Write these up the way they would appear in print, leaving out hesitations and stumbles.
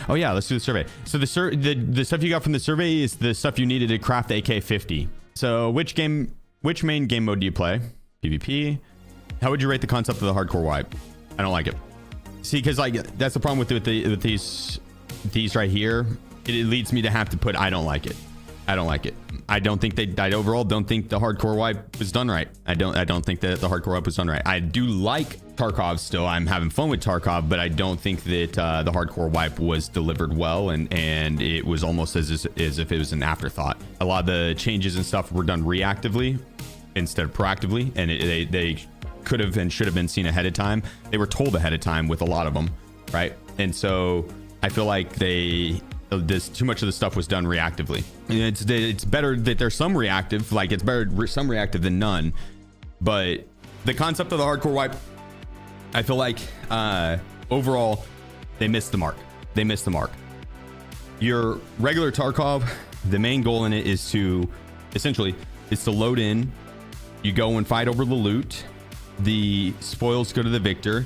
Oh yeah, let's do the survey. So the stuff you got from the survey is the stuff you needed to craft the AK-50. So which main game mode do you play? PvP. How would you rate the concept of the hardcore wipe? I don't like it. See, because like that's the problem with these right here. It leads me to have to put I don't like it. I don't like it. I don't think I overall don't think the hardcore wipe was done right. I don't think that the hardcore wipe was done right. I do like Tarkov still. I'm having fun with Tarkov, but I don't think that the hardcore wipe was delivered well, and it was almost as if it was an afterthought. A lot of the changes and stuff were done reactively instead of proactively, and they could have and should have been seen ahead of time. They were told ahead of time with a lot of them, right? And so I feel like too much of the stuff was done reactively. It's better that there's some reactive, like it's better some reactive than none. But the concept of the hardcore wipe, I feel like overall they missed the mark. They missed the mark. Your regular Tarkov, the main goal in it is to essentially load in. You go and fight over the loot. The spoils go to the victor,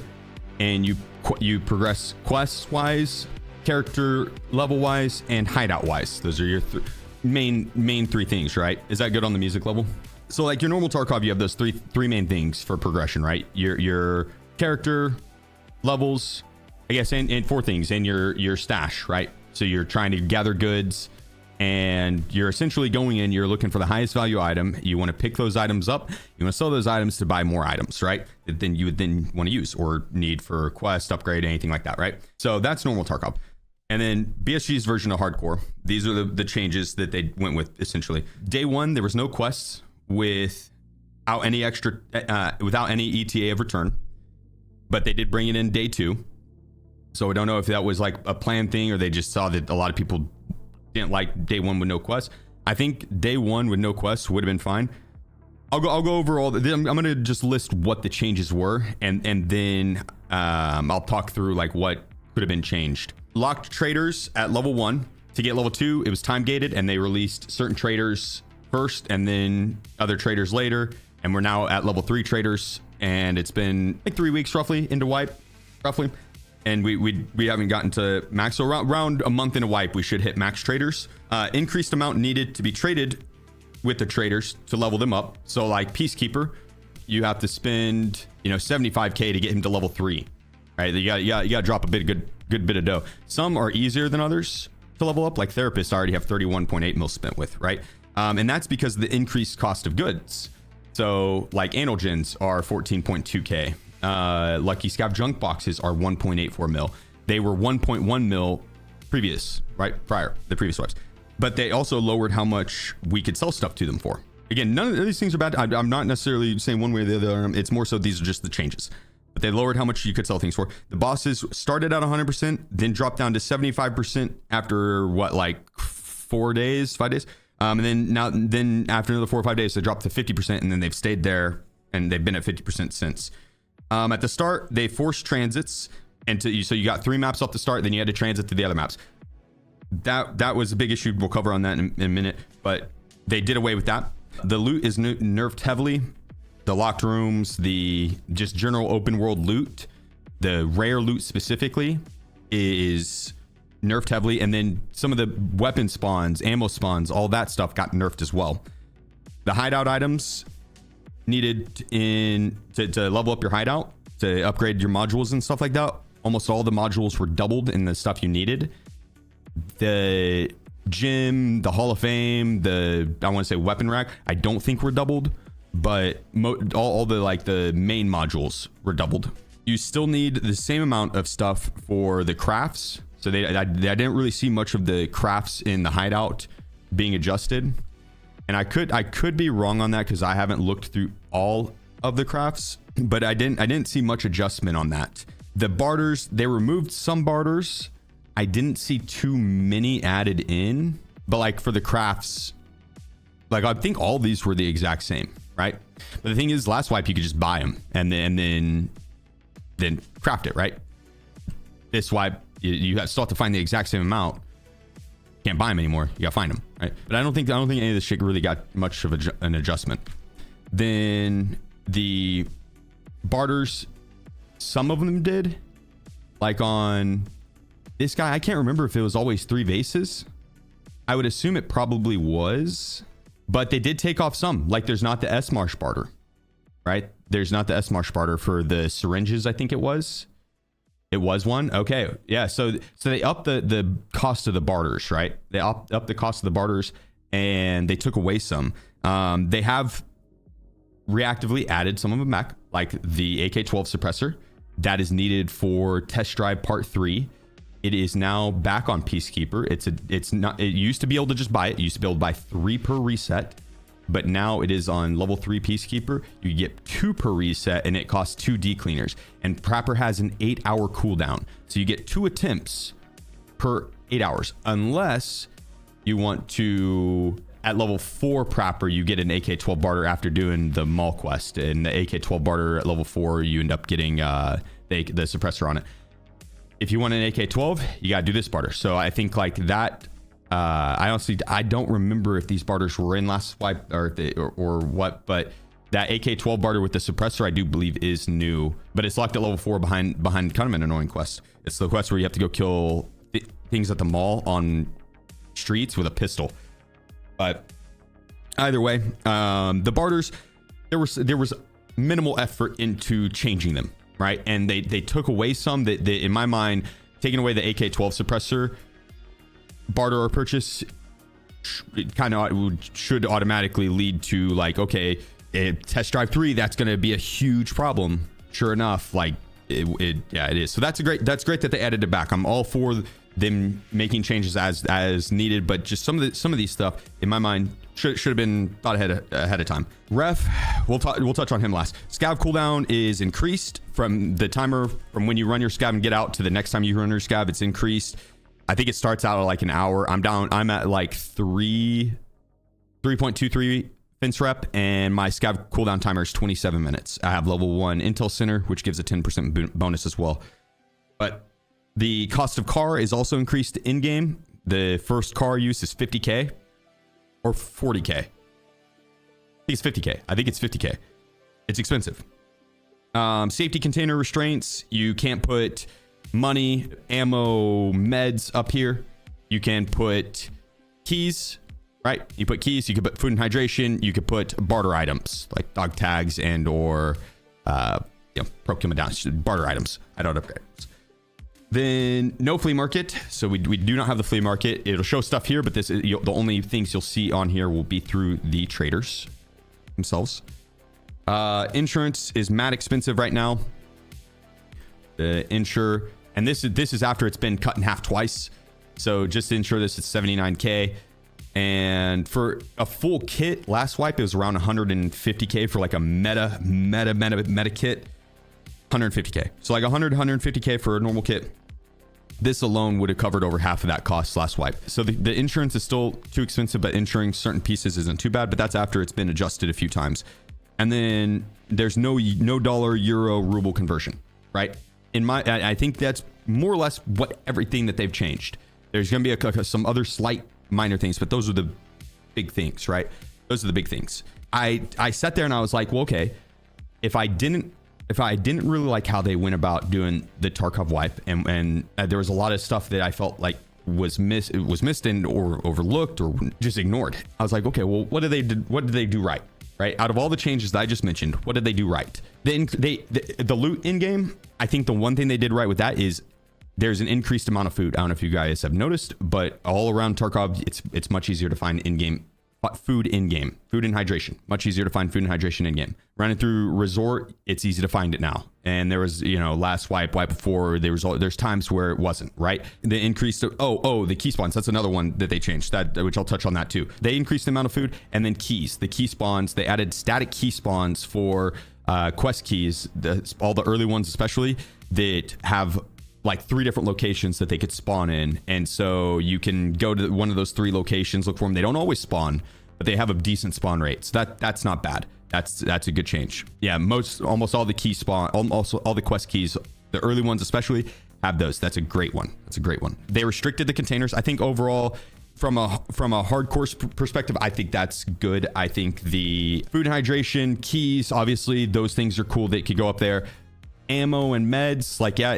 and you progress quest wise, character level wise, and hideout wise. Those are your main three things, right? Is that good on the music level? So like your normal Tarkov, you have those three main things for progression, right? Your character levels, I guess, and four things, and your stash, right? So you're trying to gather goods, and you're essentially going in, you're looking for the highest value item. You want to pick those items up. You want to sell those items to buy more items, right? That then you would then want to use or need for quest, upgrade, anything like that, right? So that's normal Tarkov. And then BSG's version of hardcore. These are the changes that they went with essentially. Day one, there was no quests without any extra, without any ETA of return, but they did bring it in day two. So I don't know if that was like a planned thing or they just saw that a lot of people didn't like day one with no quests. I think day one with no quests would have been fine. I'll go over all I'm going to just list what the changes were, and then I'll talk through like what could have been changed. Locked traders at level 1. To get level 2, it was time gated, and they released certain traders first and then other traders later, and we're now at level 3 traders, and it's been like 3 weeks roughly into wipe, roughly, and we haven't gotten to max. So around a month into wipe, we should hit max traders. Increased amount needed to be traded with the traders to level them up. So like Peacekeeper, you have to spend 75k to get him to level 3, right? You got to drop a good bit of dough. Some are easier than others to level up, like Therapists already have 31.8 mil spent with, right? And that's because of the increased cost of goods. So like Analgens are 14.2k. Lucky Scav junk boxes are 1.84 mil. They were 1.1 mil previous, right? Prior, the previous wipes. But they also lowered how much we could sell stuff to them for. Again, none of these things are bad. I'm not necessarily saying one way or the other. It's more so these are just the changes. But they lowered how much you could sell things for. The bosses started at 100%, then dropped down to 75% after what, like 5 days? And then after another 4 or 5 days, they dropped to 50%, and then they've stayed there, and they've been at 50% since. At the start, they forced transits, so you got 3 maps off the start, then you had to transit to the other maps. That was a big issue. We'll cover on that in a minute, but they did away with that. The loot is nerfed heavily. The locked rooms, the just general open world loot, the rare loot specifically is nerfed heavily. And then some of the weapon spawns, ammo spawns, all that stuff got nerfed as well. The hideout items needed to level up your hideout, to upgrade your modules and stuff like that. Almost all the modules were doubled in the stuff you needed. The gym, the Hall of Fame, I want to say weapon rack, I don't think were doubled. But all the like the main modules were doubled. You still need the same amount of stuff for the crafts. So I didn't really see much of the crafts in the hideout being adjusted. And I could be wrong on that because I haven't looked through all of the crafts, but I didn't see much adjustment on that. The barters, they removed some barters. I didn't see too many added in, but like for the crafts, like I think all these were the exact same. Right, but the thing is, last wipe you could just buy them and then craft it. Right, this wipe you still have to find the exact same amount. Can't buy them anymore. You gotta find them. Right, but I don't think any of this shit really got much of an adjustment. Then the barters, some of them did, like on This guy, I can't remember if it was always 3 vases. I would assume it probably was, but they did take off some. Like there's not the S Marsh barter, right? There's not the S Marsh barter for the syringes. I think it was. It was one. Okay. Yeah. So they upped the cost of the barters, right? They upped the cost of the barters and they took away some. They have reactively added some of them back, like the AK-12 suppressor that is needed for test drive part 3. It is now back on Peacekeeper. It's not, it used to be able to just buy it. It used to be able to buy 3 per reset, but now it is on level 3 Peacekeeper. You get 2 per reset and it costs 2 decleaners. And Prapper has an 8-hour cooldown. So you get 2 attempts per 8 hours, unless you want to, at level 4 Prapper, you get an AK-12 barter after doing the mall quest. And the AK-12 barter at level 4, you end up getting the suppressor on it. If you want an AK-12, you got to do this barter. So I think like that, I don't remember if these barters were in last swipe or what, but that AK-12 barter with the suppressor, I do believe is new, but it's locked at level 4 behind kind of an annoying quest. It's the quest where you have to go kill things at the mall on streets with a pistol. But either way, the barters, there was minimal effort into changing them, right? And they took away some that in my mind, taking away the AK-12 suppressor barter or purchase kind of should automatically lead to like, okay, test drive 3, that's going to be a huge problem. Sure enough, like it is. So that's great that they added it back. I'm all for them making changes as needed, but just some of these stuff in my mind should have been thought ahead of time. Ref, we'll touch on him last. Scav cooldown is increased from the timer from when you run your scav and get out to the next time you run your scav. It's increased. I think it starts out at like an hour. I'm at like 3.23 fence rep, and my scav cooldown timer is 27 minutes. I have level 1 intel center, which gives a 10% bonus as well. But the cost of car is also increased in game. The first car use is 50k or 40k. I think it's 50k. It's expensive. Safety container restraints. You can't put money, ammo, meds up here. You can put keys, right? You put keys. You could put food and hydration. You could put barter items like dog tags and or procurement down barter items. I don't know. Then no flea market. So we do not have the flea market. It'll show stuff here, but the only things you'll see on here will be through the traders themselves. Insurance is mad expensive right now. The insure, and this is after it's been cut in half twice. So just to ensure this, it's 79k. And for a full kit, last wipe it was around 150k for like a meta kit. 150k. So like 150k for a normal kit. This alone would have covered over half of that cost last wipe. So the insurance is still too expensive, but insuring certain pieces isn't too bad, but that's after it's been adjusted a few times. And then there's no dollar, euro, ruble conversion, right? I think that's more or less what everything that they've changed. There's going to be some other slight minor things, but those are the big things, right? Those are the big things. I sat there and I was like, well, okay, if I didn't really like how they went about doing the Tarkov wipe, and there was a lot of stuff that I felt like was missed and or overlooked or just ignored. I was like, okay, well, what did they do right? Right? Out of all the changes that I just mentioned, what did they do right? The loot in game, I think the one thing they did right with that is there's an increased amount of food. I don't know if you guys have noticed, but all around Tarkov, it's much easier to find in-game food in-game. Food and hydration. Much easier to find food and hydration in-game. Running through Resort, it's easy to find it now. And there was, last wipe before, there's times where it wasn't, right? The increased, the key spawns. That's another one that they changed, which I'll touch on that too. They increased the amount of food, and then keys. The key spawns, they added static key spawns for quest keys, all the early ones especially, that have like 3 different locations that they could spawn in. And so you can go to one of those 3 locations, look for them. They don't always spawn, but they have a decent spawn rate. So that's not bad. That's a good change. Yeah, almost all the key spawn, almost all the quest keys, the early ones especially, have those. That's a great one. They restricted the containers. I think overall, from a hardcore perspective, I think that's good. I think the food and hydration keys, obviously, those things are cool. They could go up there. ammo and meds, like, yeah,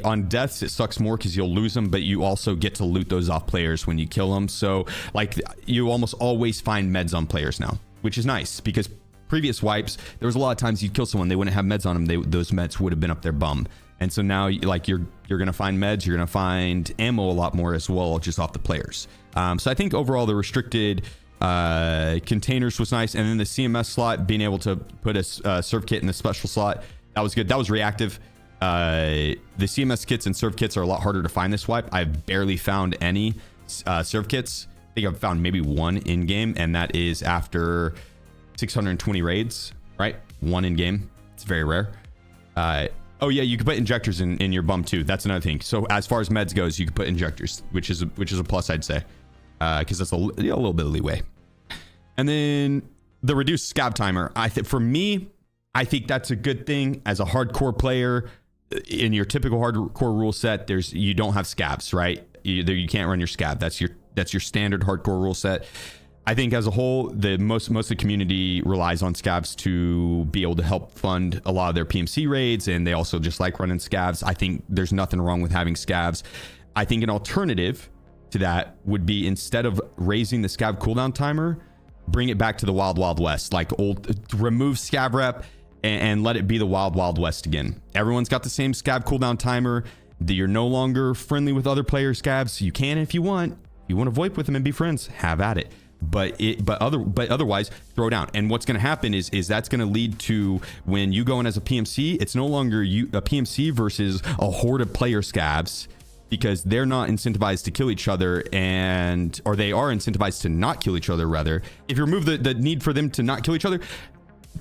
on deaths it sucks more because you'll lose them, but you also get to loot those off players when you kill them. So like you almost always find meds on players now, which is nice, because previous wipes there was a lot of times you'd kill someone, they wouldn't have meds on them, those meds would have been up their bum. And so now, like, you're gonna find meds, you're gonna find ammo a lot more as well, just off the players. So I think overall the restricted containers was nice, and then the CMS slot, being able to put a serve kit in the special slot, that was good. That was reactive. The CMS kits and serve kits are a lot harder to find this wipe. I've barely found any serve kits. I think I've found maybe one in game, and that is after 620 raids, right? One in game. It's very rare. Oh yeah, you can put injectors in your bum too. That's another thing. So as far as meds goes, you can put injectors, which is a plus, I'd say, because that's a little bit of leeway. And then the reduced scav timer. For me, I think that's a good thing. As a hardcore player, in your typical hardcore rule set, you don't have scavs, right? You can't run your scav. That's your standard hardcore rule set. I think as a whole, most of the community relies on scavs to be able to help fund a lot of their PMC raids, and they also just like running scavs. I think there's nothing wrong with having scavs. I think an alternative to that would be, instead of raising the scav cooldown timer, bring it back to the Wild West, like remove scav rep and let it be the Wild West again. Everyone's got the same scav cooldown timer. You're no longer friendly with other players' scavs. You can if you want. If you want to VoIP with them and be friends, have at it. But otherwise, throw down. And what's going to happen is that's going to lead to, when you go in as a PMC, it's no longer a PMC versus a horde of player scavs, because they're not incentivized to kill each other, or they are incentivized to not kill each other, rather. If you remove the need for them to not kill each other,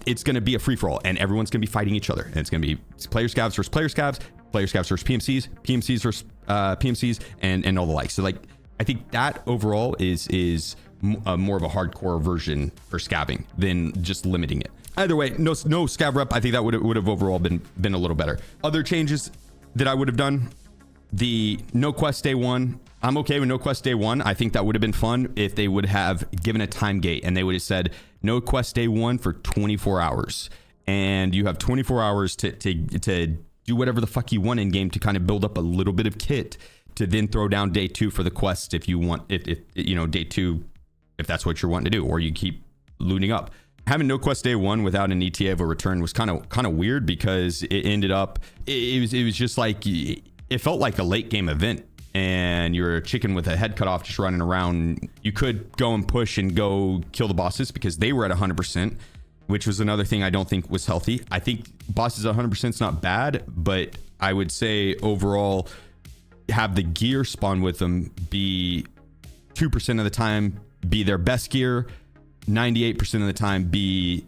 it's going to be a free-for-all, and everyone's going to be fighting each other. And it's going to be player scavs versus player scavs versus PMCs, PMCs versus PMCs, and all the like. So like, I think that overall is more of a hardcore version for scavving than just limiting it. Either way, no scav rep. I think that would have overall been a little better. Other changes that I would have done: the no quest day one. I'm okay with no quest day one. I think that would have been fun if they would have given a time gate and they would have said no quest day one for 24 hours, and you have 24 hours to do whatever the fuck you want in game to kind of build up a little bit of kit to then throw down day two for the quest if you want. If you know, day two, if that's what you're wanting to do, or you keep looting up. Having no quest day one without an ETA of a return was kind of weird, because it ended up, it was just like, it felt like a late game event, and you're a chicken with a head cut off just running around. You could go and push and go kill the bosses because they were at 100%, which was another thing I don't think was healthy. I think bosses at 100% is not bad, but I would say overall, have the gear spawn with them be 2% of the time be their best gear, 98% of the time be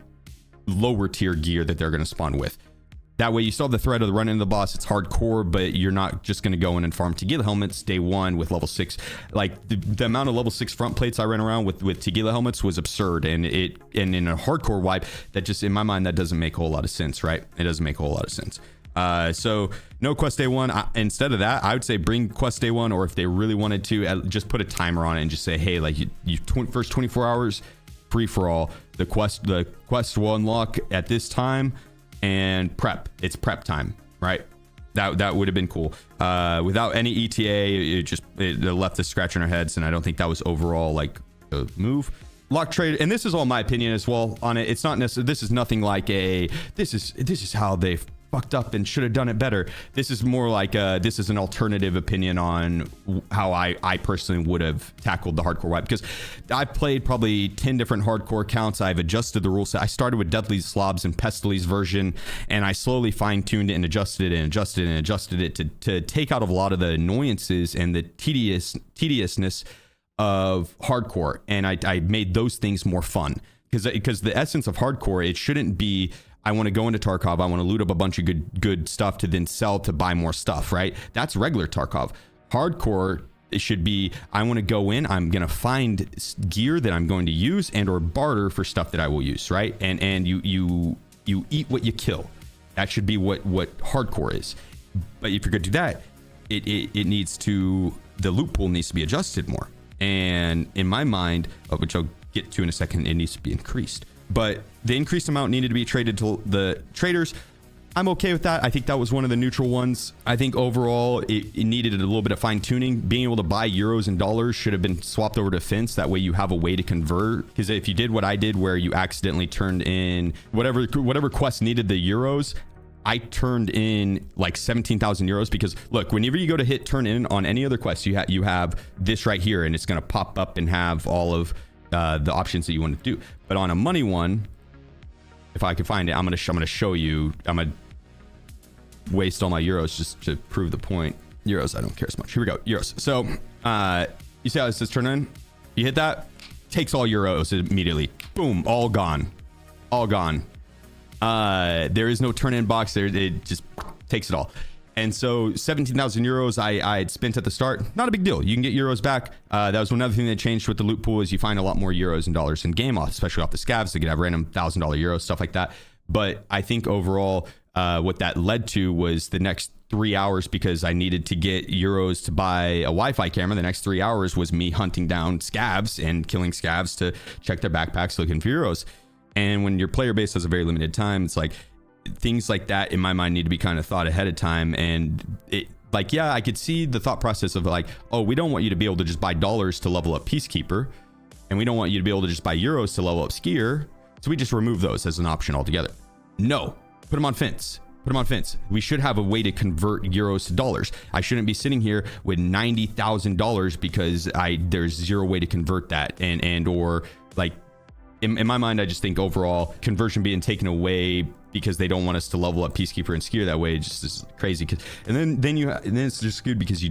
lower tier gear that they're going to spawn with. That way you still have the threat of the run into the boss. It's hardcore, but you're not just going to go in and farm Tagila helmets day one with level 6. Like the amount of level 6 front plates I ran around with Tagila helmets was absurd, and in a hardcore wipe, that just, in my mind, that doesn't make a whole lot of sense, right? It doesn't make a whole lot of sense. So no quest day one. Instead of that, I would say bring quest day one, or if they really wanted to, just put a timer on it and just say, hey, like first 24 hours free for all. The quest will unlock at this time, and it's prep time, right? That would have been cool. Without any ETA, it left us scratching our heads, and I don't think that was overall like a move. Lock trade, and this is all my opinion as well on it. It's not necessarily, this is nothing like this is how they fucked up and should have done it better. This is more like this is an alternative opinion on how I personally would have tackled the hardcore wipe, because I've played probably 10 different hardcore accounts. I've adjusted the rule set. I started with Deadly Slobs and Pestely's version, and I slowly fine-tuned it and adjusted it to take out a lot of the annoyances and the tediousness of hardcore, and I made those things more fun, because the essence of hardcore, it shouldn't be I want to go into Tarkov, I want to loot up a bunch of good stuff to then sell to buy more stuff, right? That's regular Tarkov. Hardcore, it should be, I want to go in, I'm going to find gear that I'm going to use and or barter for stuff that I will use, right? And you eat what you kill. That should be what hardcore is. But if you're going to do that, it needs to, the loot pool needs to be adjusted more. And in my mind, which I'll get to in a second, it needs to be increased. But the increased amount needed to be traded to the traders. I'm okay with that. I think that was one of the neutral ones. I think overall it needed a little bit of fine tuning. Being able to buy euros and dollars should have been swapped over to Fints. That way you have a way to convert. Because if you did what I did, where you accidentally turned in whatever quest needed the euros, I turned in like 17,000 euros. Because look, whenever you go to hit turn in on any other quest, you have this right here, and it's going to pop up and have all of the options that you want to do. But on a money one, if I can find it, I'm gonna show you. I'm gonna waste all my euros just to prove the point. Euros, I don't care as much. Here we go, euros. So you see how it says turn in? You hit that, takes all euros immediately. Boom, all gone, all gone. There is no turn in box there. It just takes it all. And so 17,000 euros I had spent at the start. Not a big deal. You can get euros back. That was another thing that changed with the loot pool, is you find a lot more euros and dollars in game, especially off the scavs. They could have random $1,000 euros, stuff like that. But I think overall, what that led to was the next 3 hours, because I needed to get euros to buy a Wi-Fi camera. The next 3 hours was me hunting down scavs and killing scavs to check their backpacks looking for euros. And when your player base has a very limited time, it's like things like that in my mind need to be kind of thought ahead of time. And it, like, yeah, I could see the thought process of like, oh, we don't want you to be able to just buy dollars to level up Peacekeeper, and we don't want you to be able to just buy euros to level up Skier, so we just remove those as an option altogether. No, put them on Fence. Put them on Fence. We should have a way to convert euros to dollars. I shouldn't be sitting here with $90,000 because there's zero way to convert that, and or like in my mind, I just think overall conversion being taken away because they don't want us to level up Peacekeeper and Skier that way just is crazy. And then it's just good because you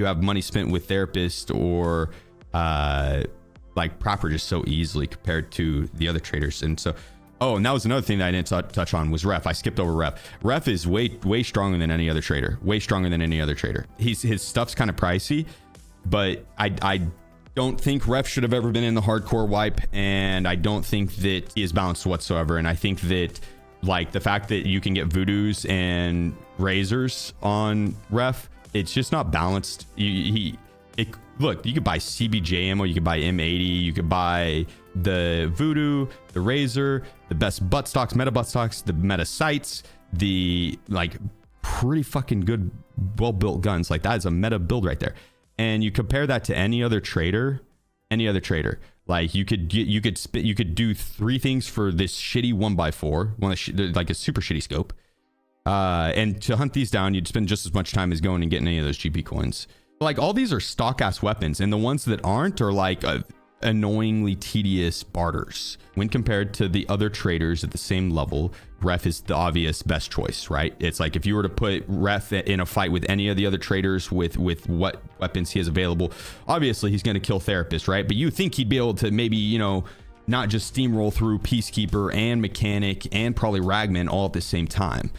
have money spent with Therapist or like Proper just so easily compared to the other traders. And so, oh, and that was another thing that I didn't touch on was Ref. I skipped over Ref. Ref is way stronger than any other trader. Way stronger than any other trader. His stuff's kind of pricey, but I don't think Ref should have ever been in the hardcore wipe, and I don't think that he is balanced whatsoever. And I think that like the fact that you can get Voodoos and Razors on Ref, it's just not balanced. Look, you could buy CBJ ammo, you could buy M80, you could buy the Voodoo, the Razor, the best butt stocks, meta butt stocks, the meta sights, the like pretty fucking good, well-built guns. Like that is a meta build right there. And you compare that to any other trader, like you could do 3 things for this shitty 1x4, like a super shitty scope. And to hunt these down, you'd spend just as much time as going and getting any of those GP coins. Like all these are stock ass weapons, and the ones that aren't are like annoyingly tedious barters. When compared to the other traders at the same level, Ref is the obvious best choice, right? It's like if you were to put Ref in a fight with any of the other traders with what weapons he has available, obviously he's going to kill Therapist, right? But you think he'd be able to maybe, you know, not just steamroll through Peacekeeper and Mechanic and probably Ragman all at the same time.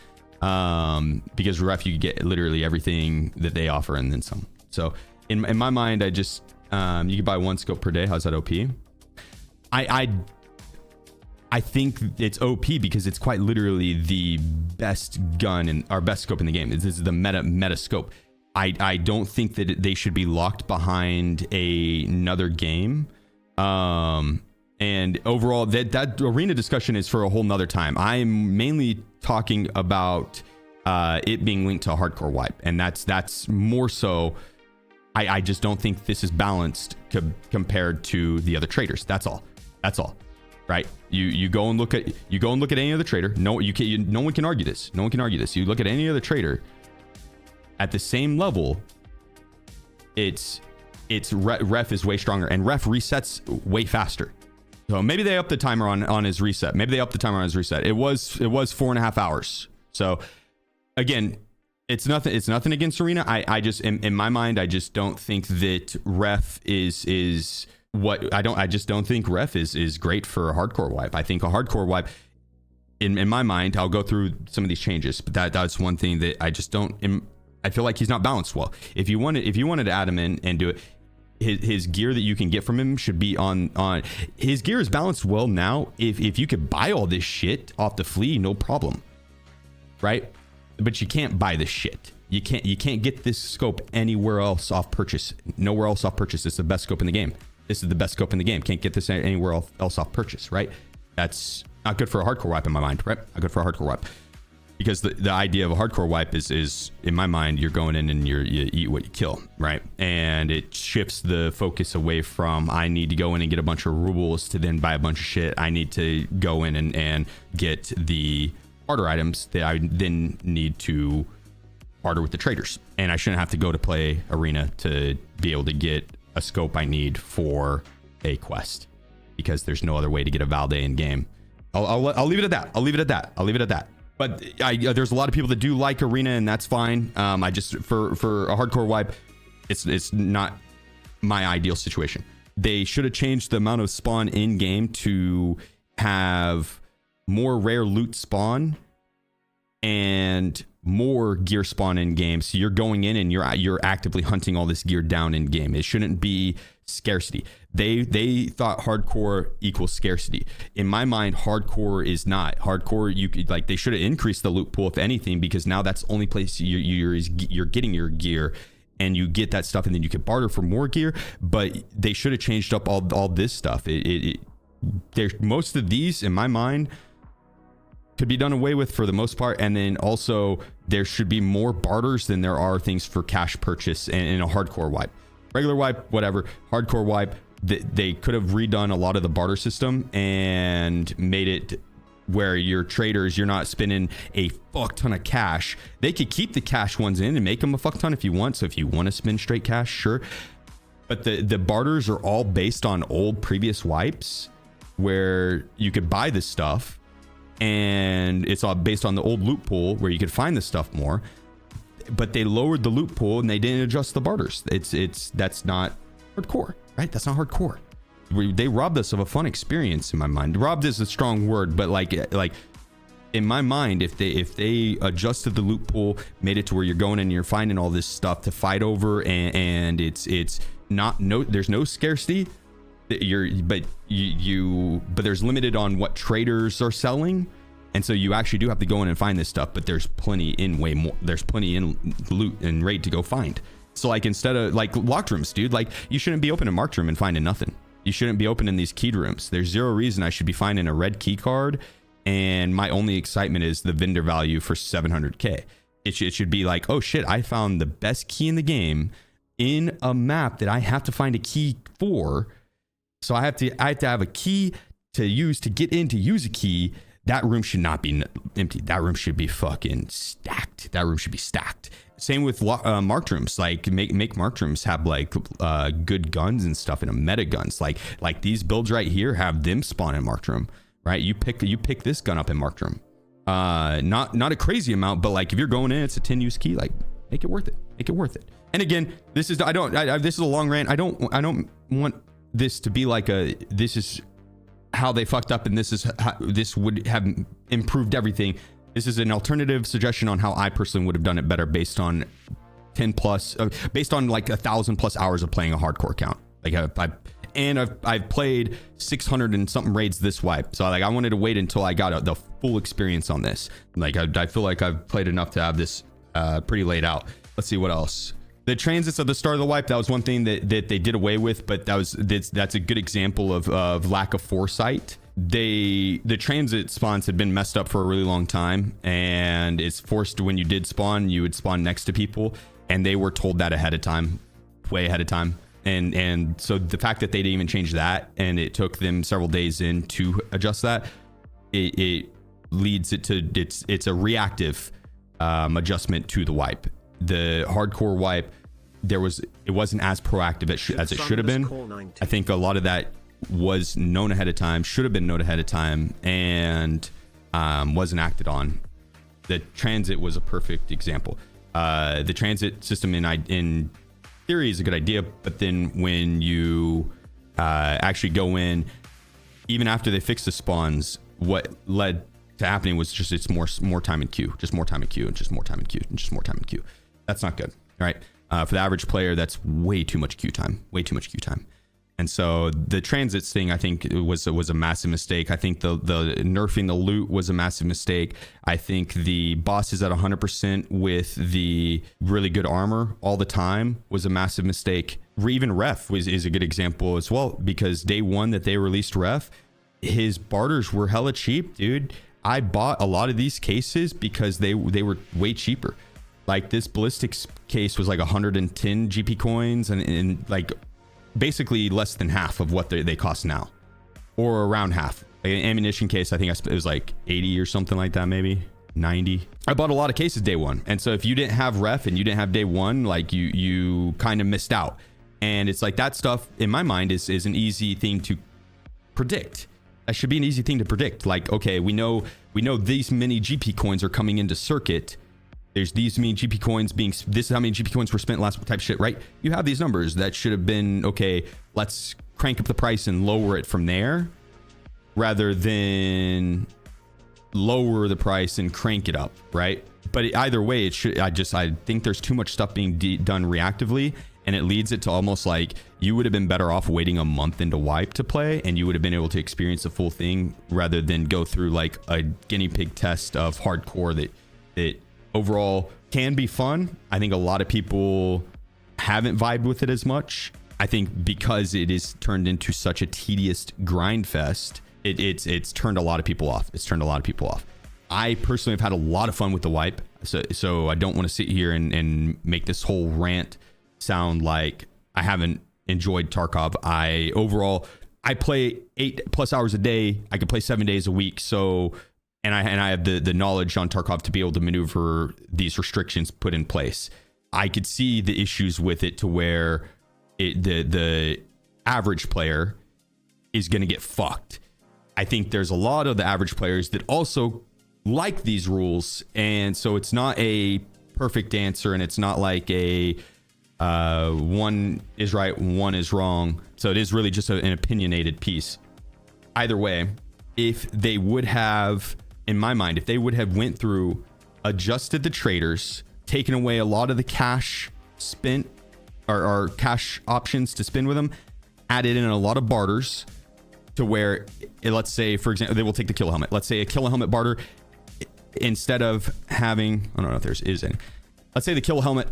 Because Ref, you get literally everything that they offer and then some. So in my mind, I just you can buy 1 scope per day. How's that OP? I think it's OP because it's quite literally the best gun and our best scope in the game. This is the meta scope. I don't think that they should be locked behind another game. And overall, that arena discussion is for a whole nother time. I'm mainly talking about it being linked to a hardcore wipe, and that's more so. I just don't think this is balanced compared to the other traders. That's all, right? You go and look at any other trader. No one can argue this. You look at any other trader at the same level. It's Ref is way stronger, and Ref resets way faster. So maybe they upped the timer on his reset. It was 4.5 hours. So again, it's nothing against Arena. I just in my mind, I just don't think that Ref is what I just don't think Ref is great for a hardcore wipe. I think a hardcore wipe, in my mind, I'll go through some of these changes, but that's one thing that I just don't. I feel like he's not balanced well. If you wanted to add him in and do it, his gear that you can get from him should be on his gear is balanced well now. If you could buy all this shit off the flea, no problem, right? But you can't buy this shit. You can't get this scope anywhere else off purchase. Nowhere else off purchase. It's the best scope in the game. This is the best scope in the game. Can't get this anywhere else off purchase, right? That's not good for a hardcore wipe in my mind, right? Not good for a hardcore wipe. because the idea of a hardcore wipe is in my mind, you're going in and you eat what you kill, right? And it shifts the focus away from I need to go in and get a bunch of rubles to then buy a bunch of shit. I need to go in and get the barter items that I then need to barter with the traders, and I shouldn't have to go to play arena to be able to get a scope I need for a quest, because there's no other way to get a Valde in game. I'll leave it at that. I'll leave it at that. But there's a lot of people that do like arena, and that's fine. I just for a hardcore wipe, it's not my ideal situation. They should have changed the amount of spawn in game to have more rare loot spawn and more gear spawn in game, so you're going in and you're actively hunting all this gear down in game. It shouldn't be scarcity. They thought hardcore equals scarcity. In my mind, hardcore is not. Hardcore, you could, like, they should have increased the loot pool if anything, because now that's the only place you're getting your gear, and you get that stuff, and then you can barter for more gear. But they should have changed up all this stuff. Most of these, in my mind, could be done away with for the most part. And then also there should be more barters than there are things for cash purchase in a hardcore wipe. Regular wipe, whatever. Hardcore wipe, they could have redone a lot of the barter system and made it where your traders, you're not spending a fuck ton of cash. They could keep the cash ones in and make them a fuck ton if you want. So if you want to spend straight cash, sure. But the barters are all based on old previous wipes where you could buy this stuff, and it's all based on the old loot pool where you could find this stuff more. But they lowered the loot pool and they didn't adjust the barters. That's not hardcore, right? That's not hardcore. They robbed us of a fun experience in my mind. Robbed is a strong word, but like in my mind, if they adjusted the loot pool, made it to where you're going and you're finding all this stuff to fight over, and there's no scarcity. But there's limited on what traders are selling, and so you actually do have to go in and find this stuff. But there's plenty in loot and raid to go find. So like, instead of like locked rooms, dude, like you shouldn't be opening marked room and finding nothing. You shouldn't be opening these keyed rooms. There's zero reason I should be finding a red key card, and my only excitement is the vendor value for 700k. It should be like, oh shit, I found the best key in the game in a map that I have to find a key for. So I have to have a key to use to get in to use a key. That room should not be empty. That room should be fucking stacked. That room should be stacked. Same with marked rooms. Like make marked rooms have like good guns and stuff, and a meta guns. Like these builds right here have them spawn in marked room, right? You pick this gun up in marked room. Not a crazy amount, but like if you're going in, it's a 10 use key. Like make it worth it. Make it worth it. And again, this is this is a long rant. I don't want this to be like this is how they fucked up and this is how this would have improved everything. This is an alternative suggestion on how I personally would have done it better, based on 10 plus based on like 1,000 plus hours of playing a hardcore count. Like I've played 600 and something raids this wipe, so like I wanted to wait until I got the full experience on this. Like I feel like I've played enough to have this pretty laid out. Let's see what else. The transits at the start of the wipe, that was one thing that they did away with, but that's a good example of lack of foresight. The transit spawns had been messed up for a really long time, and it's forced when you did spawn, you would spawn next to people, and they were told that ahead of time, way ahead of time. And so the fact that they didn't even change that, and it took them several days in to adjust that, it leads it to it's a reactive adjustment to the wipe. The hardcore wipe, it wasn't as proactive as it should have been. I think a lot of that was known ahead of time, should have been known ahead of time, and wasn't acted on. The transit was a perfect example. The transit system in theory is a good idea, but then when you actually go in, even after they fixed the spawns, what led to happening was just it's more time in queue, just more time in queue, and just more time in queue, and just more time in queue. That's not good, right? For the average player, that's way too much queue time, And so the transits thing, I think, was a massive mistake. I think the nerfing the loot was a massive mistake. I think the bosses at 100% with the really good armor all the time was a massive mistake. Even Ref is a good example as well, because day one that they released Ref, his barters were hella cheap, dude. I bought a lot of these cases because they were way cheaper. Like this ballistics case was like 110 GP coins and like basically less than half of what they cost now, or around half. Like an ammunition case, I think it was like 80 or something like that, maybe 90. I bought a lot of cases day one, and so if you didn't have ref and you didn't have day one, like you kind of missed out. And it's like that stuff in my mind is an easy thing to predict. That should be an easy thing to predict. Like, okay, we know these many GP coins are coming into circuit. There's these many GP coins being, this is how many GP coins were spent last type shit, right? You have these numbers that should have been, okay, let's crank up the price and lower it from there rather than lower the price and crank it up, right? But either way, it should, I think there's too much stuff being done reactively, and it leads it to almost like you would have been better off waiting a month into wipe to play, and you would have been able to experience the full thing rather than go through like a guinea pig test of hardcore that overall can be fun. I think a lot of people haven't vibed with it as much. I think because it is turned into such a tedious grind fest, it's turned a lot of people off. It's turned a lot of people off. I personally have had a lot of fun with the wipe, so I don't want to sit here and make this whole rant sound like I haven't enjoyed Tarkov. I play 8+ hours a day. I can play 7 days a week. So, and I have the knowledge on Tarkov to be able to maneuver these restrictions put in place. I could see the issues with it to where the average player is going to get fucked. I think there's a lot of the average players that also like these rules, and so it's not a perfect answer, and it's not like a one is right, one is wrong. So it is really just an opinionated piece. Either way, if they would have, in my mind, if they would have went through, adjusted the traders, taken away a lot of the cash spent or cash options to spend with them, added in a lot of barters to where, let's say, for example, they will take the kill helmet. Let's say a kill helmet barter, instead of having, I don't know if there's is any. Let's say the kill helmet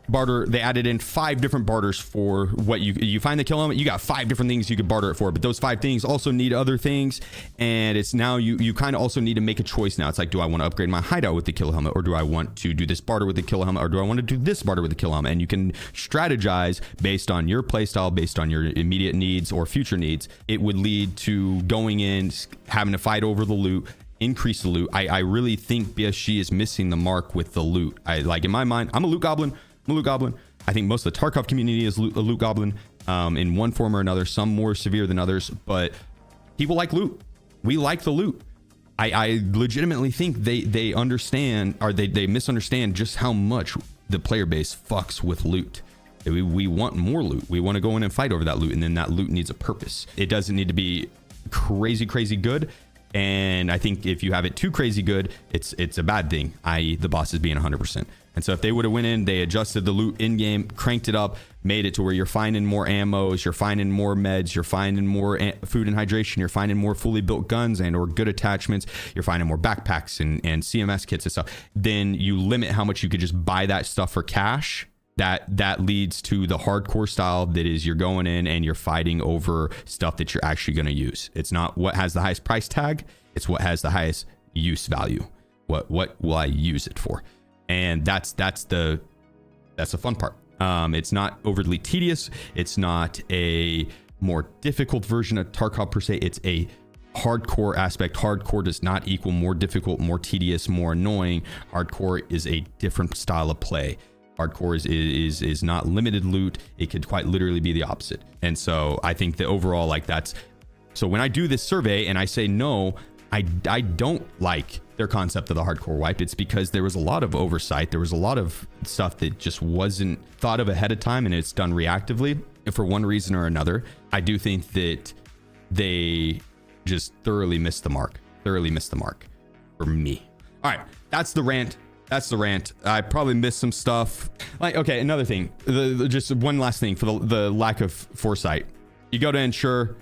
barter, they added in 5 different barters for what you find the kill helmet. You got 5 different things you could barter it for, but those 5 things also need other things, and it's now you kind of also need to make a choice now. It's like, do I want to upgrade my hideout with the kill helmet, or do I want to do this barter with the kill helmet, or do I want to do this barter with the kill helmet? And you can strategize based on your playstyle, based on your immediate needs or future needs. It would lead to going in, having to fight over the loot, increase the loot. I really think BSG is missing the mark with the loot. Like, in my mind, I'm a loot goblin. I think most of the Tarkov community is a loot goblin in one form or another, some more severe than others, but people like loot. We like the loot. I legitimately think they understand, or they misunderstand just how much the player base fucks with loot. We want more loot. We want to go in and fight over that loot, and then that loot needs a purpose. It doesn't need to be crazy good. And I think if you have it too crazy good, it's a bad thing, i.e. the boss is being 100%. And so if they would have went in, they adjusted the loot in game, cranked it up, made it to where you're finding more ammos, you're finding more meds, you're finding more food and hydration, you're finding more fully built guns and or good attachments, you're finding more backpacks and CMS kits and stuff, then you limit how much you could just buy that stuff for cash. That leads to the hardcore style, that is, you're going in and you're fighting over stuff that you're actually going to use. It's not what has the highest price tag, it's what has the highest use value. What will I use it for? And that's the fun part. It's not overly tedious. It's not a more difficult version of Tarkov per se. It's a hardcore aspect. Hardcore does not equal more difficult, more tedious, more annoying. Hardcore is a different style of play. Hardcore is not limited loot. It could quite literally be the opposite. And so I think that overall, like, that's, so when I do this survey and I say no, I don't like their concept of the hardcore wipe, it's because there was a lot of oversight. There was a lot of stuff that just wasn't thought of ahead of time, and it's done reactively for one reason or another. I do think that they just thoroughly missed the mark for me. All right, that's the rant. I probably missed some stuff. Like, okay, another thing, just one last thing for the lack of foresight. You go to insure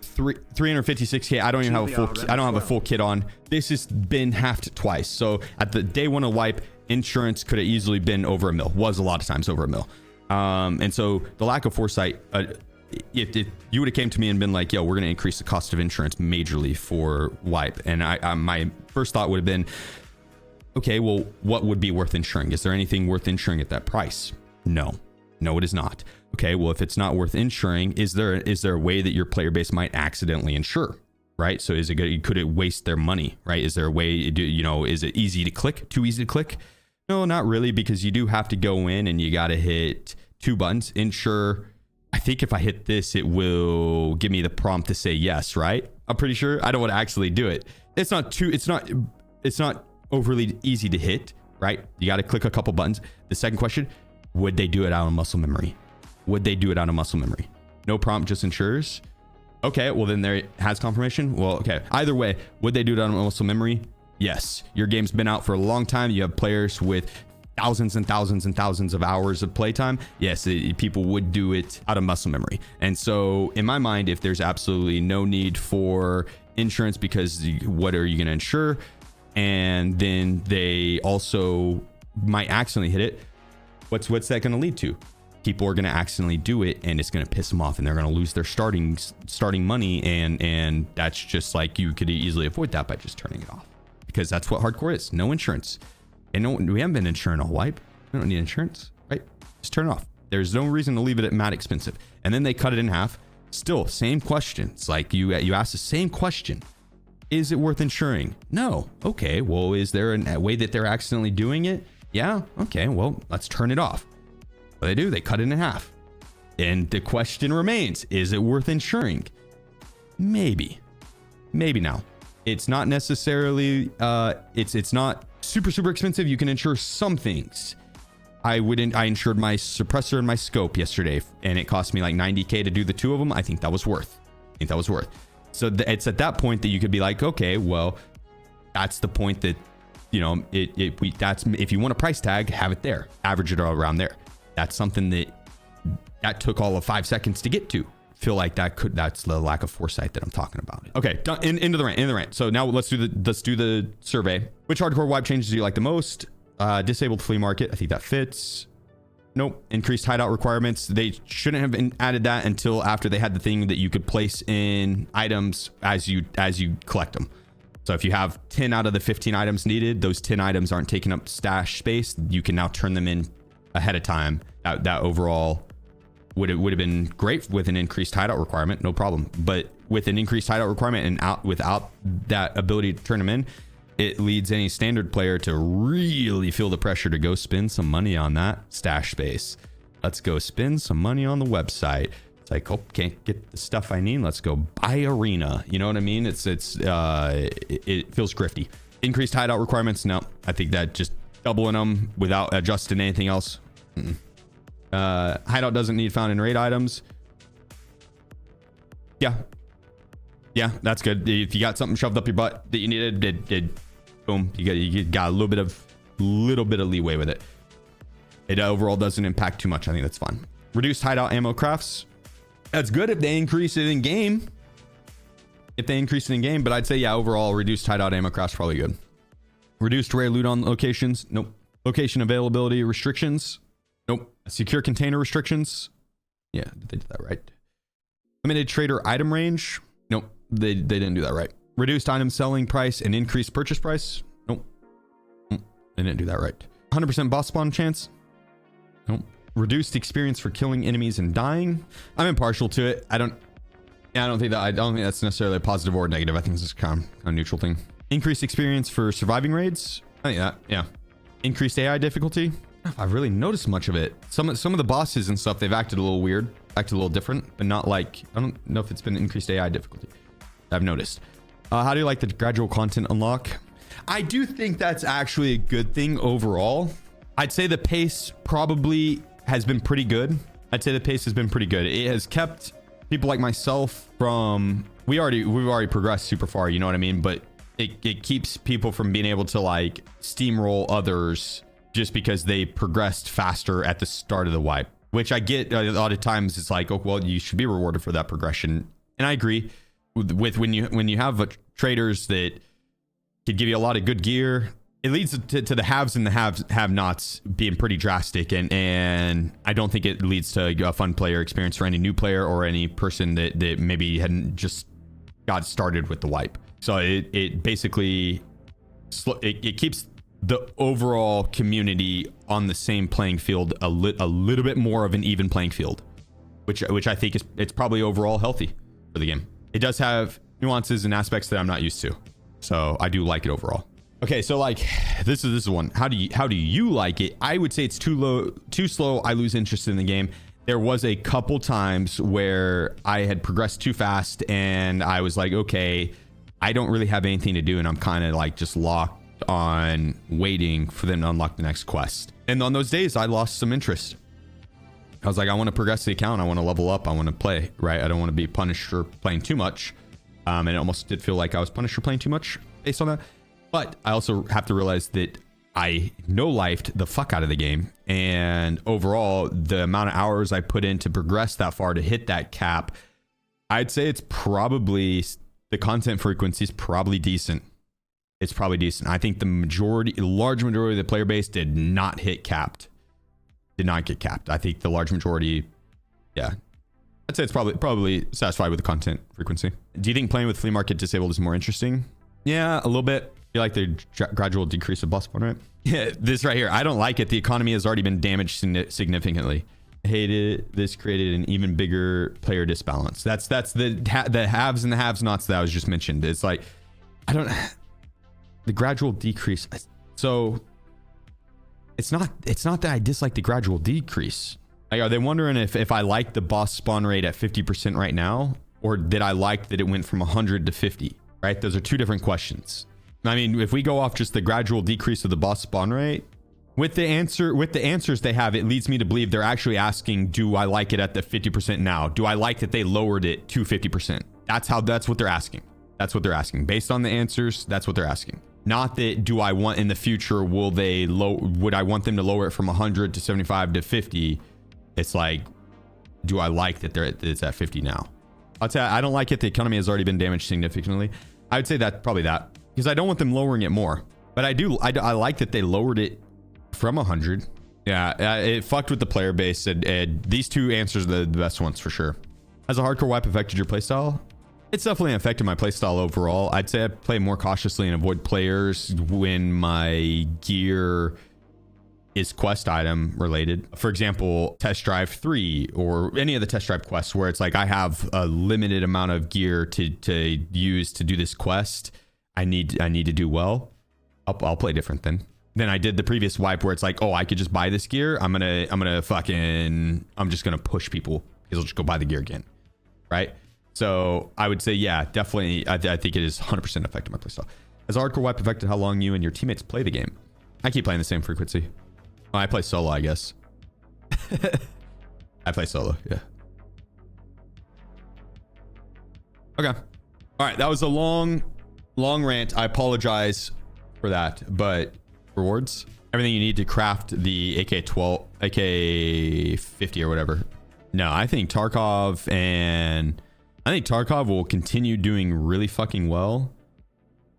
356k. I don't even have a full I don't have a full kit on. This has been halved twice. So at the day one of wipe, insurance could have easily been over $1 million. Was a lot of times over $1 million. And so the lack of foresight if you would have came to me and been like, yo, we're going to increase the cost of insurance majorly for wipe, and I my first thought would have been, okay, well, what would be worth insuring? Is there anything worth insuring at that price? No, it is not. Okay, well, if it's not worth insuring, is there a way that your player base might accidentally insure? Right? So could it waste their money? Right? Is there a way, is it easy to click? Too easy to click? No, not really, because you do have to go in and you got to hit 2 buttons. Insure. I think if I hit this, it will give me the prompt to say yes, right? I'm pretty sure. I don't want to actually do it. It's not overly easy to hit, right? You got to click a couple buttons. The second question, would they do it out of muscle memory? Would they do it out of muscle memory? No prompt, just ensures. Okay, well then there it has confirmation. Well, okay. Either way, would they do it out of muscle memory? Yes. Your game's been out for a long time. You have players with thousands and thousands and thousands of hours of playtime. Yes, people would do it out of muscle memory. And so in my mind, if there's absolutely no need for insurance, because what are you going to insure? And then they also might accidentally hit it. What's that going to lead to? People are going to accidentally do it, and it's going to piss them off, and they're going to lose their starting money. And that's just like, you could easily avoid that by just turning it off, because that's what hardcore is. No insurance. And no, we haven't been insuring all wipe. We don't need insurance, right? Just turn it off. There's no reason to leave it at mad expensive. And then they cut it in half. Still, same question. It's like you ask the same question. Is it worth insuring? No. Okay, well, is there a way that they're accidentally doing it? Yeah. Okay, well, let's turn it off. What they do, they cut it in half. And the question remains, is it worth insuring? Maybe now. It's not necessarily, it's not super expensive. You can insure some things. I insured my suppressor and my scope yesterday, and it cost me like 90K to do the 2 of them. I think that was worth. So it's at that point that you could be like, okay, well, that's the point that, that's, if you want a price tag, have it there, average it all around there. That's something that took all of 5 seconds to get to. Feel like that's the lack of foresight that I'm talking about. Okay, done. Into the rant. So now let's do the survey. Which hardcore wipe changes do you like the most? Disabled flea market. I think that fits. Nope. Increased hideout requirements. They shouldn't have added that until after they had the thing that you could place in items as you collect them. So if you have 10 out of the 15 items needed, those 10 items aren't taking up stash space. You can now turn them in ahead of time. That overall would have been great with an increased hideout requirement, no problem. But with an increased hideout requirement and without that ability to turn them in, it leads any standard player to really feel the pressure to go spend some money on that stash space. Let's go spend some money on the website. It's like, oh, can't get the stuff I need. Let's go buy Arena. You know what I mean? It feels grifty. Increased hideout requirements. No, I think that just doubling them without adjusting anything else. Hideout doesn't need found in raid items. Yeah, that's good. If you got something shoved up your butt that you needed, boom, you got a little bit of leeway with it. It overall doesn't impact too much. I think that's fine. Reduced hideout ammo crafts. That's good if they increase it in game. But I'd say, yeah, overall reduced hideout ammo crafts probably good. Reduced rare loot on locations. Nope. Location availability restrictions. Nope. Secure container restrictions. Yeah, they did that right. Limited trader item range. Nope. They didn't do that right. Reduced item selling price and increased purchase price. Nope. They didn't do that right. 100% boss spawn chance. Nope. Reduced experience for killing enemies and dying. I'm impartial to it. I don't think that's necessarily a positive or a negative. I think it's just kind of a neutral thing. Increased experience for surviving raids. I think that, yeah. Increased AI difficulty. I've really noticed much of it. Some of the bosses and stuff, they've acted a little weird, acted a little different, but not like, I don't know if it's been increased AI difficulty. I've noticed. How do you like the gradual content unlock? I do think that's actually a good thing overall. I'd say the pace probably has been pretty good. It has kept people like myself from, we've already progressed super far, you know what I mean? But it keeps people from being able to like steamroll others just because they progressed faster at the start of the wipe, which I get a lot of times. It's like, oh, well, you should be rewarded for that progression. And I agree with when you have traders that could give you a lot of good gear, it leads to the haves and the have-nots being pretty drastic, and I don't think it leads to a fun player experience for any new player or any person that maybe hadn't just got started with the wipe. So it basically it keeps the overall community on the same playing field, a little bit more of an even playing field, which I think it's probably overall healthy for the game. It does have nuances and aspects that I'm not used to, so I do like it overall. Okay, so like this is one. How do you like it? I would say it's too slow. I lose interest in the game. There was a couple times where I had progressed too fast and I was like, okay, I don't really have anything to do, and I'm kind of like just locked on waiting for them to unlock the next quest. And on those days I lost some interest. I was like, I want to progress the account, I want to level up, I want to play, right? I don't want to be punished for playing too much. And it almost did feel like I was punished for playing too much based on that. But I also have to realize that I no-lifed the fuck out of the game, and overall the amount of hours I put in to progress that far to hit that cap, I'd say it's probably, the content frequency is probably decent. It's probably decent. I think the large majority of the player base did not get capped. I think the large majority, yeah, I'd say it's probably satisfied with the content frequency. Do you think playing with flea market disabled is more interesting? Yeah, a little bit. You like the gradual decrease of boss spawn rate? Yeah, this right here, I don't like it. The economy has already been damaged significantly. I hate it. This created an even bigger player disbalance. That's the haves and the have-nots that I was just mentioned. It's like, the gradual decrease. So it's not that I dislike the gradual decrease. Like, are they wondering if I like the boss spawn rate at 50% right now, or did I like that it went from 100 to 50? Right? Those are two different questions. I mean, if we go off just the gradual decrease of the boss spawn rate, with the answers they have, it leads me to believe they're actually asking, do I like it at the 50% now? Do I like that they lowered it to 50%? That's what they're asking. That's what they're asking. Based on the answers, that's what they're asking. Not that, do I want in the future, would I want them to lower it from 100 to 75 to 50? It's like, do I like that it's at 50 now? I'll tell you, I don't like it. The economy has already been damaged significantly. I would say that probably that, because I don't want them lowering it more. But I like that they lowered it from 100. Yeah, it fucked with the player base, and these two answers are the best ones for sure. Has a hardcore wipe affected your playstyle? It's definitely affected my playstyle overall. I'd say I play more cautiously and avoid players when my gear is quest item related. For example, Test Drive 3 or any of the Test Drive quests where it's like I have a limited amount of gear to use to do this quest. I need to do well. I'll play different than I did the previous wipe where it's like, oh, I could just buy this gear. I'm just gonna push people because I'll just go buy the gear again, right? So I would say, yeah, definitely. I think it is 100% affected my playstyle. Has hardcore wipe affected how long you and your teammates play the game? I keep playing the same frequency. Well, I play solo, I guess. I play solo, yeah. Okay. All right, that was a long rant. I apologize for that, but rewards, everything you need to craft the AK-12, AK-50 or whatever. No, I think Tarkov will continue doing really fucking well,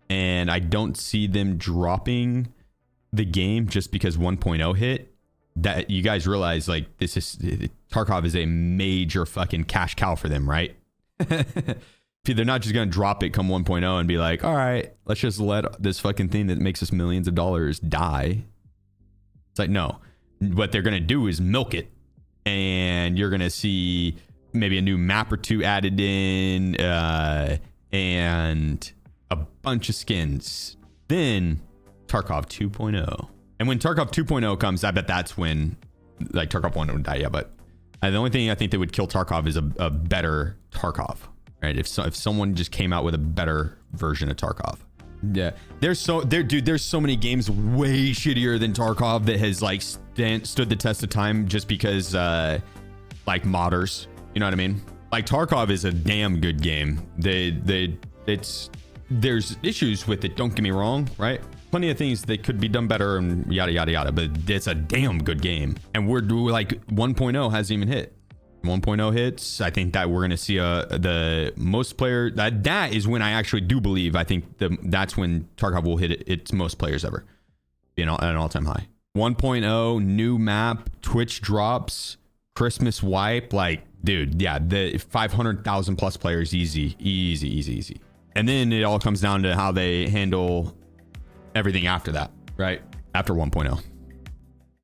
and I don't see them dropping the game just because 1.0 hit. That you guys realize, like, Tarkov is a major fucking cash cow for them, right? They're not just gonna drop it come 1.0 and be like, all right, let's just let this fucking thing that makes us millions of dollars die. It's like, no, what they're gonna do is milk it, and you're gonna see maybe a new map or two added in, and a bunch of skins. Then Tarkov 2.0. And when Tarkov 2.0 comes, I bet that's when, like, Tarkov 1 would die. Yeah, but the only thing I think that would kill Tarkov is a better Tarkov, right? If someone just came out with a better version of Tarkov. Yeah, there's so many games way shittier than Tarkov that has like stood the test of time just because like modders, you know what I mean? Like Tarkov is a damn good game. There's issues with it, don't get me wrong, right? Plenty of things that could be done better and yada yada yada, but it's a damn good game. And we're like 1.0 hasn't even hit. 1.0 hits, I think that we're going to see the most player, that is when I actually do believe, I think that's when Tarkov will hit its most players ever. be at an all-time high. 1.0 new map, Twitch drops, Christmas wipe. Like, dude, yeah, the 500,000 plus players, easy. And then it all comes down to how they handle everything after that, right? After 1.0.